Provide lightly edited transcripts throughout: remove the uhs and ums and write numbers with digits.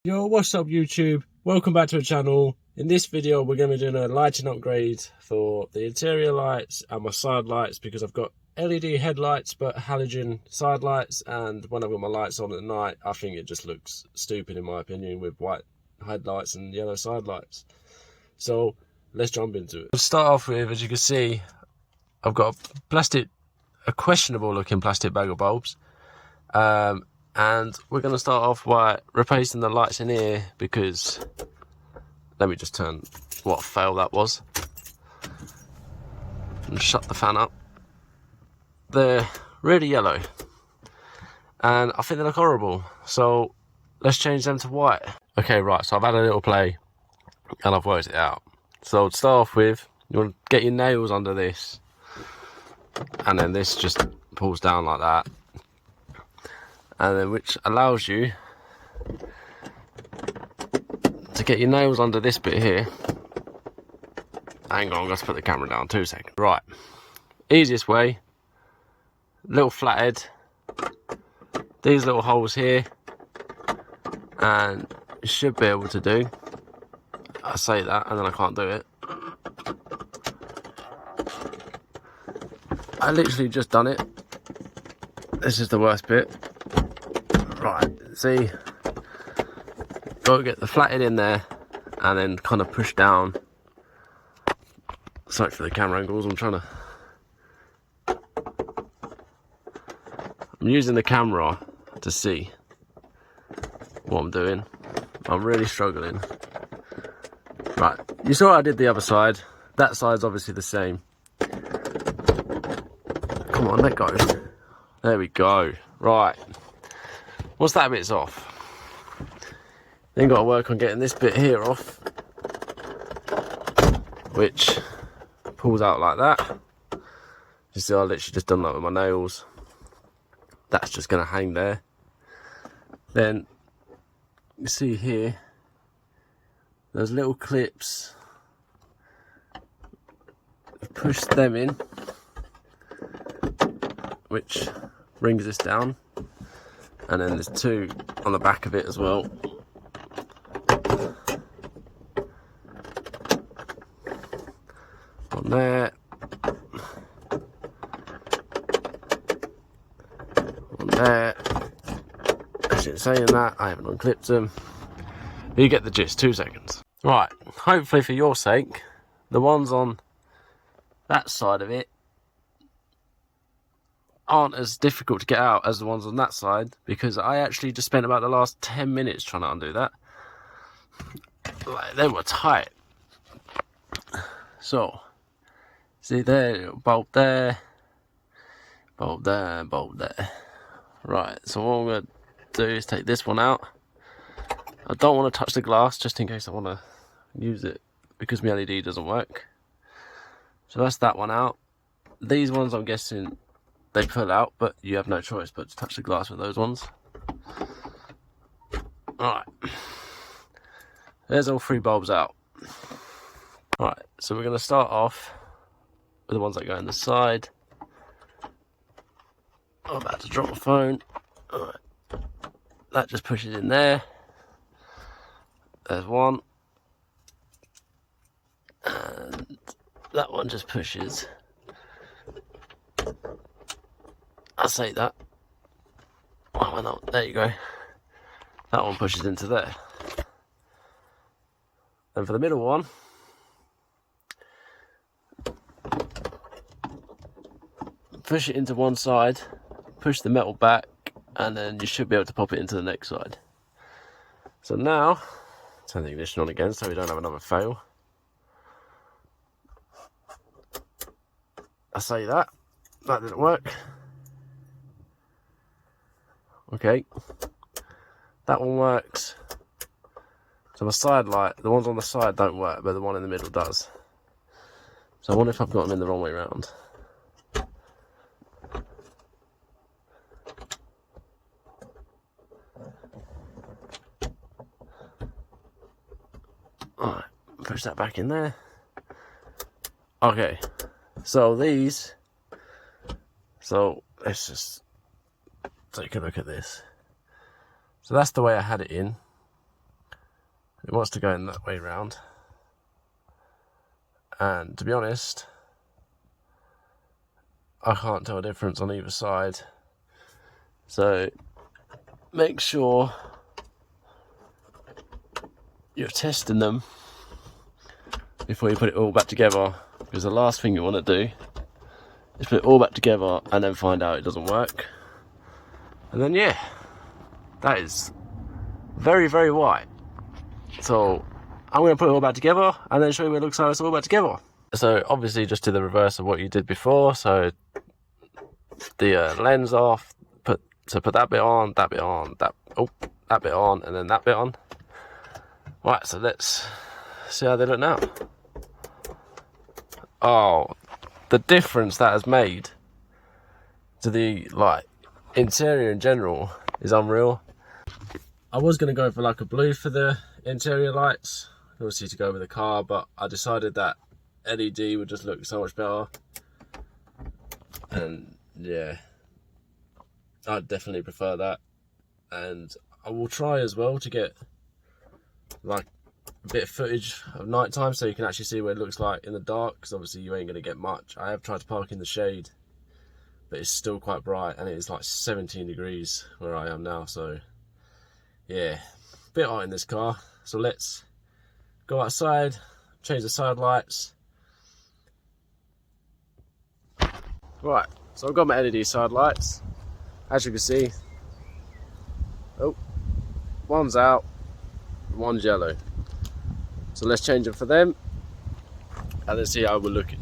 Yo, what's up YouTube? Welcome back to the channel. In this video we're going to be doing a lighting upgrade for the interior lights and my side lights, because I've got LED headlights but halogen side lights, and when I've got my lights on at night I think it just looks stupid in my opinion with white headlights and yellow side lights. So let's jump into it. To start off with, as you can see, I've got a questionable looking plastic bag of bulbs. And we're going to start off by replacing the lights in here, because let me just turn what a fail that was and shut the fan up. They're really yellow and I think they look horrible, so let's change them to white. Okay, right, so I've had a little play and I've worked it out. So to start off with, you want to get your nails under this, and then this just pulls down like that, and then which allows you to get your nails under this bit here. Hang on, I've got to put the camera down 2 seconds. Right, easiest way, little flathead, these little holes here, and you should be able to do, I say that and then I can't do it. I literally just done it. This is the worst bit. Right, see, got to get the flathead in there and then kind of push down. Sorry for the camera angles, I'm using the camera to see what I'm doing. I'm really struggling. Right, you saw what I did the other side. That side's obviously the same. Come on, let go. There we go. Right. Once that bit's off, then got to work on getting this bit here off, which pulls out like that. You see, I literally just done that with my nails. That's just going to hang there. Then you see here, those little clips, push them in, which brings this down. And then there's two on the back of it as well. On there. On there. Actually, saying that, I haven't unclipped them. You get the gist, 2 seconds. Right, hopefully for your sake, the ones on that side of it aren't as difficult to get out as the ones on that side, because I actually just spent about the last 10 minutes trying to undo that. Like, they were tight. So, see there, bulb there, bulb there, bulb there. Right, so what I'm going to do is take this one out. I don't want to touch the glass just in case I want to use it, because my LED doesn't work. So that's that one out. These ones I'm guessing they pull out, but you have no choice but to touch the glass with those ones. Alright, there's all 3 bulbs out. Alright, so we're going to start off with the ones that go in the side. I'm about to drop my phone. Alright, that just pushes in there. There's one. And that one just pushes. I say that. Oh no, there you go. That one pushes into there. And for the middle one, push it into one side, push the metal back, and then you should be able to pop it into the next side. So now, turn the ignition on again so we don't have another fail. I say that didn't work. Okay, that one works. So my side light, the ones on the side don't work, but the one in the middle does. So I wonder if I've got them in the wrong way around. Alright, push that back in there. Okay, so these, let's just take a look at this. So that's the way I had it in. it wants to go in that way round. And to be honest, I can't tell a difference on either side. So make sure you're testing them before you put it all back together, because the last thing you want to do is put it all back together and then find out it doesn't work. And then yeah, that is very, very white. So I'm going to put it all back together and then show you what it looks like it's all back together. So obviously just do the reverse of what you did before. So the lens off, put that bit on, that bit on, that bit on, and then that bit on. Right, so let's see how they look now. Oh, the difference that has made to the interior in general is unreal. I was going to go for like a blue for the interior lights, obviously to go with the car, but I decided that LED would just look so much better. And yeah, I'd definitely prefer that. And I will try as well to get like a bit of footage of night time so you can actually see what it looks like in the dark, because obviously you ain't going to get much. I have tried to park in the shade, but it's still quite bright, and it is like 17 degrees where I am now. So yeah, a bit hot in this car. So let's go outside, change the side lights. Right, so I've got my LED side lights. As you can see, oh, one's out, one's yellow. So let's change them for them and then see how we're looking.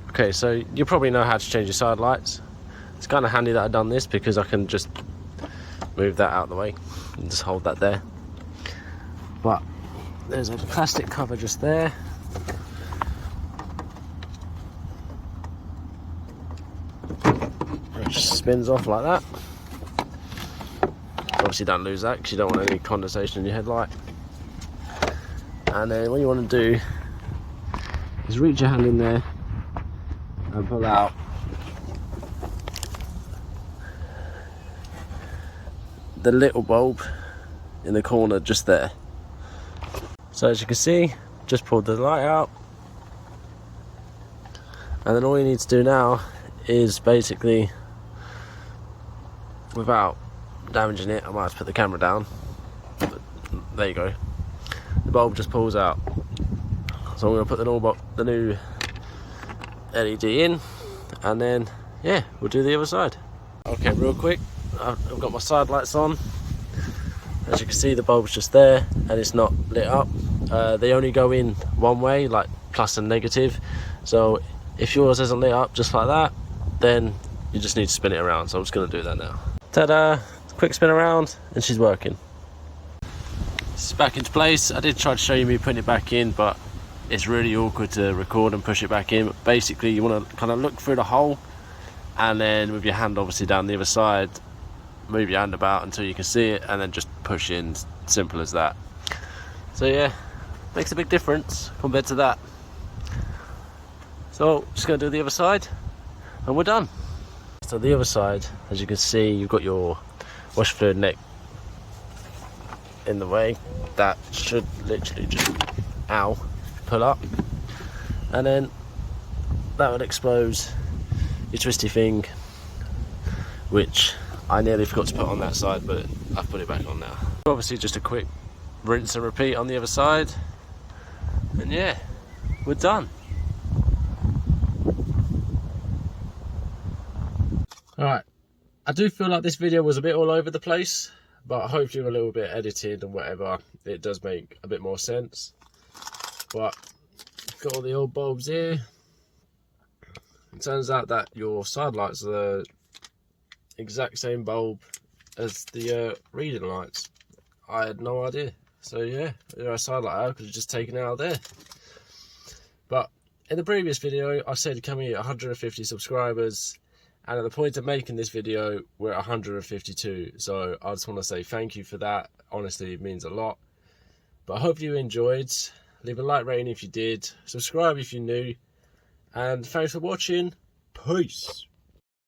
Okay, so you probably know how to change your side lights. It's kind of handy that I've done this because I can just move that out of the way and just hold that there. But there's a plastic cover just there. It just spins off like that. Obviously don't lose that because you don't want any condensation in your headlight. And then what you want to do is reach your hand in there and pull out the little bulb in the corner just there. So as you can see, just pulled the light out, and then all you need to do now is basically, without damaging it, I might have to put the camera down, but there you go, the bulb just pulls out. So I'm going to put the new LED in, and then yeah, we'll do the other side. Okay, real quick, I've got my side lights on. As you can see, the bulb's just there and it's not lit up. They only go in one way, like plus and negative. So if yours isn't lit up just like that, then you just need to spin it around. So I'm just going to do that now. Ta-da! Quick spin around and she's working. It's back into place. I did try to show you me putting it back in, but it's really awkward to record and push it back in. But basically you want to kind of look through the hole, and then with your hand obviously down the other side, move your hand about until you can see it, and then just push in. Simple as that. So yeah, makes a big difference compared to that. So just going to do the other side and we're done. So the other side, as you can see, you've got your wash fluid neck in the way. That should literally just pull up, and then that would expose your twisty thing, which I nearly forgot to put on that side, but I've put it back on now. Obviously just a quick rinse and repeat on the other side, and yeah, we're done. Alright, I do feel like this video was a bit all over the place, but hopefully a little bit edited and whatever, it does make a bit more sense. But got all the old bulbs here. It turns out that your side lights are the exact same bulb as the reading lights. I had no idea. So yeah, there are side light I could have just taken it out of there. But in the previous video, I said can we hit 150 subscribers, and at the point of making this video, we're at 152. So I just want to say thank you for that. Honestly, it means a lot. But I hope you enjoyed. Leave a like rating if you did. Subscribe if you're new. And thanks for watching. Peace.